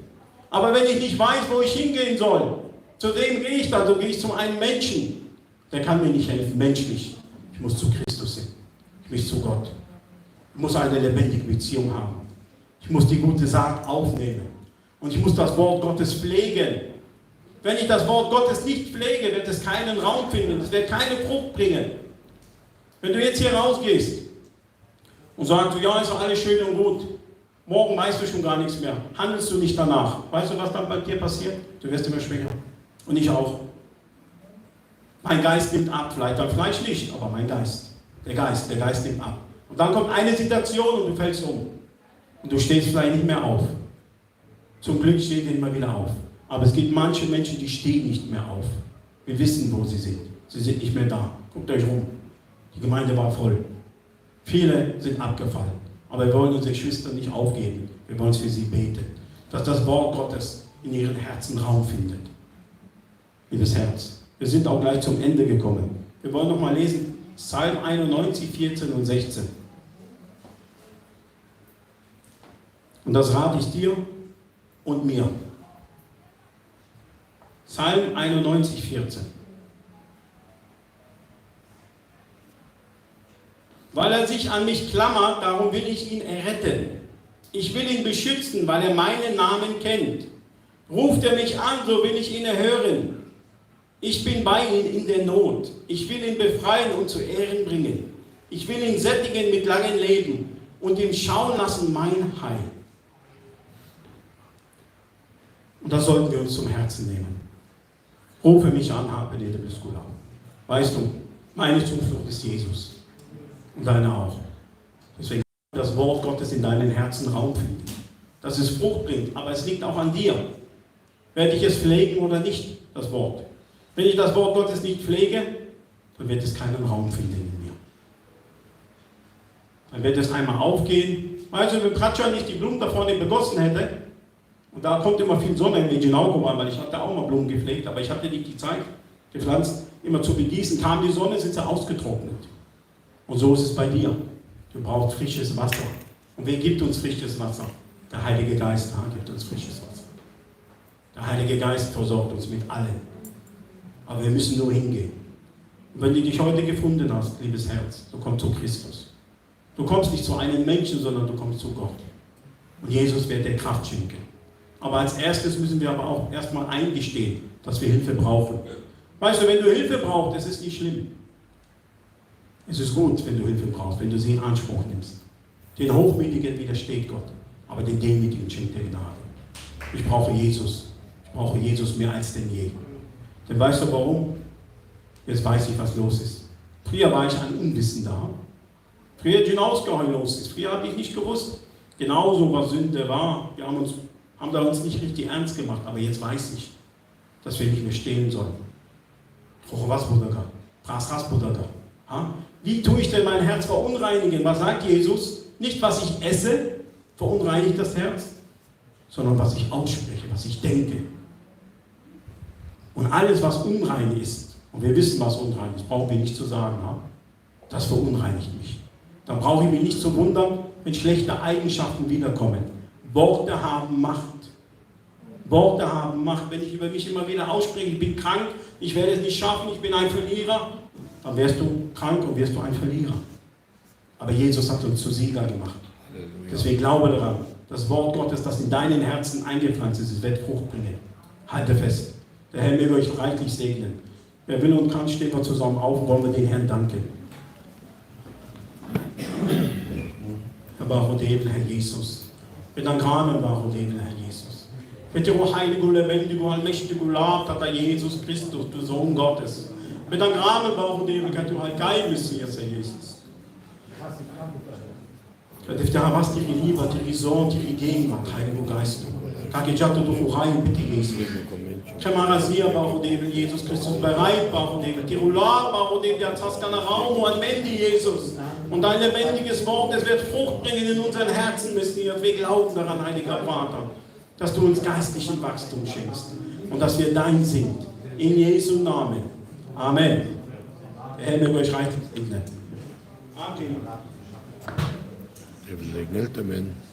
Aber wenn ich nicht weiß, wo ich hingehen soll, zu wem gehe ich dann? So gehe ich zu einem Menschen. Der kann mir nicht helfen, menschlich. Ich muss zu Christus hin. Ich muss zu Gott. Ich muss eine lebendige Beziehung haben. Ich muss die gute Saat aufnehmen. Und ich muss das Wort Gottes pflegen. Wenn ich das Wort Gottes nicht pflege, wird es keinen Raum finden. Es wird keine Frucht bringen. Wenn du jetzt hier rausgehst und sagst, ja, ist doch alles schön und gut. Morgen weißt du schon gar nichts mehr. Handelst du nicht danach. Weißt du, was dann bei dir passiert? Du wirst immer schwächer. Und ich auch. Mein Geist nimmt ab. Vielleicht dein Fleisch nicht, aber mein Geist. Der Geist nimmt ab. Und dann kommt eine Situation und du fällst um. Und du stehst vielleicht nicht mehr auf. Zum Glück stehen wir immer wieder auf. Aber es gibt manche Menschen, die stehen nicht mehr auf. Wir wissen, wo sie sind. Sie sind nicht mehr da. Guckt euch rum. Die Gemeinde war voll. Viele sind abgefallen. Aber wir wollen unsere Geschwister nicht aufgeben. Wir wollen für sie beten, dass das Wort Gottes in ihren Herzen Raum findet. Liebes Herz, wir sind auch gleich zum Ende gekommen. Wir wollen noch mal lesen, Psalm 91, 14 und 16. Und das rate ich dir und mir. Psalm 91, 14. Weil er sich an mich klammert, darum will ich ihn erretten. Ich will ihn beschützen, weil er meinen Namen kennt. Ruft er mich an, so will ich ihn erhören. Ich bin bei ihm in der Not. Ich will ihn befreien und zu Ehren bringen. Ich will ihn sättigen mit langem Leben und ihm schauen lassen mein Heil. Und das sollten wir uns zum Herzen nehmen. Rufe mich an, habe Nede Biskula. Weißt du, meine Zuflucht ist Jesus. Und deine auch. Deswegen das Wort Gottes in deinen Herzen Raum finden. Dass es Frucht bringt, aber es liegt auch an dir. Werde ich es pflegen oder nicht, das Wort? Wenn ich das Wort Gottes nicht pflege, dann wird es keinen Raum finden in mir. Dann wird es einmal aufgehen. Weißt du, wenn Pratscha nicht die Blumen da vorne begossen hätte, und da kommt immer viel Sonne in Genauko an, weil ich hatte auch mal Blumen gepflegt, aber ich hatte nicht die Zeit gepflanzt, immer zu begießen, kam die Sonne, sind sie ausgetrocknet. Und so ist es bei dir. Du brauchst frisches Wasser. Und wer gibt uns frisches Wasser? Der Heilige Geist gibt uns frisches Wasser. Der Heilige Geist versorgt uns mit allem. Aber wir müssen nur hingehen. Und wenn du dich heute gefunden hast, liebes Herz, du kommst zu Christus. Du kommst nicht zu einem Menschen, sondern du kommst zu Gott. Und Jesus wird dir Kraft schenken. Aber als erstes müssen wir aber auch erstmal eingestehen, dass wir Hilfe brauchen. Weißt du, wenn du Hilfe brauchst, es ist nicht schlimm. Es ist gut, wenn du Hilfe brauchst, wenn du sie in Anspruch nimmst. Den Hochmütigen widersteht Gott, aber den Demütigen schenkt er Gnade. Ich brauche Jesus. Ich brauche Jesus mehr als denn je. Denn weißt du warum? Jetzt weiß ich, was los ist. Früher war ich ein Unwissender. Früher hätte ich hinausgehauen los ist. Früher habe ich nicht gewusst, genauso was Sünde war. Wir haben da uns nicht richtig ernst gemacht, aber jetzt weiß ich, dass wir nicht mehr stehlen sollen. Wie tue ich denn mein Herz verunreinigen? Was sagt Jesus? Nicht, was ich esse, verunreinigt das Herz, sondern was ich ausspreche, was ich denke. Und alles, was unrein ist, und wir wissen, was unrein ist, brauchen wir nicht zu sagen, das verunreinigt mich. Dann brauche ich mich nicht zu wundern, wenn schlechte Eigenschaften wiederkommen. Worte haben Macht. Worte haben Macht. Wenn ich über mich immer wieder ausspreche, ich bin krank, ich werde es nicht schaffen, ich bin ein Verlierer, dann wirst du krank und wirst du ein Verlierer. Aber Jesus hat uns zu Sieger gemacht. Halleluja. Deswegen glaube daran, das Wort Gottes, das in deinen Herzen eingepflanzt ist, es wird Frucht bringen. Halte fest. Der Herr will euch reichlich segnen. Wer will und kann, stehen wir zusammen auf und wollen wir den Herrn danken. Herr Barodel, Herr Jesus. Wir danken Barodel, Herr Jesus. Bitte, o heilige, lebendige, allmächtige, Vater Jesus Christus, du Sohn Gottes. Mit einem Rahmen brauchen wir du halt kein Messias, Herr Jesus. Kad der was die Liebe, die Raison, die Gegenwart, Heiliger Geist. Kagejato du Urai, bitte Jesus. Kemarazia brauchen wir Jesus Christus bereit, brauchen wir Tirular, brauchen wir der Taskana Raum und Mendi Jesus. Und dein lebendiges Wort, es wird Frucht bringen in unseren Herzen, Messias. Wir glauben daran, Heiliger Vater, dass du uns geistlichen Wachstum schenkst und dass wir dein sind. In Jesu Namen. Amen. Der Herr möge euch reichlich segnen. Amen. Amen.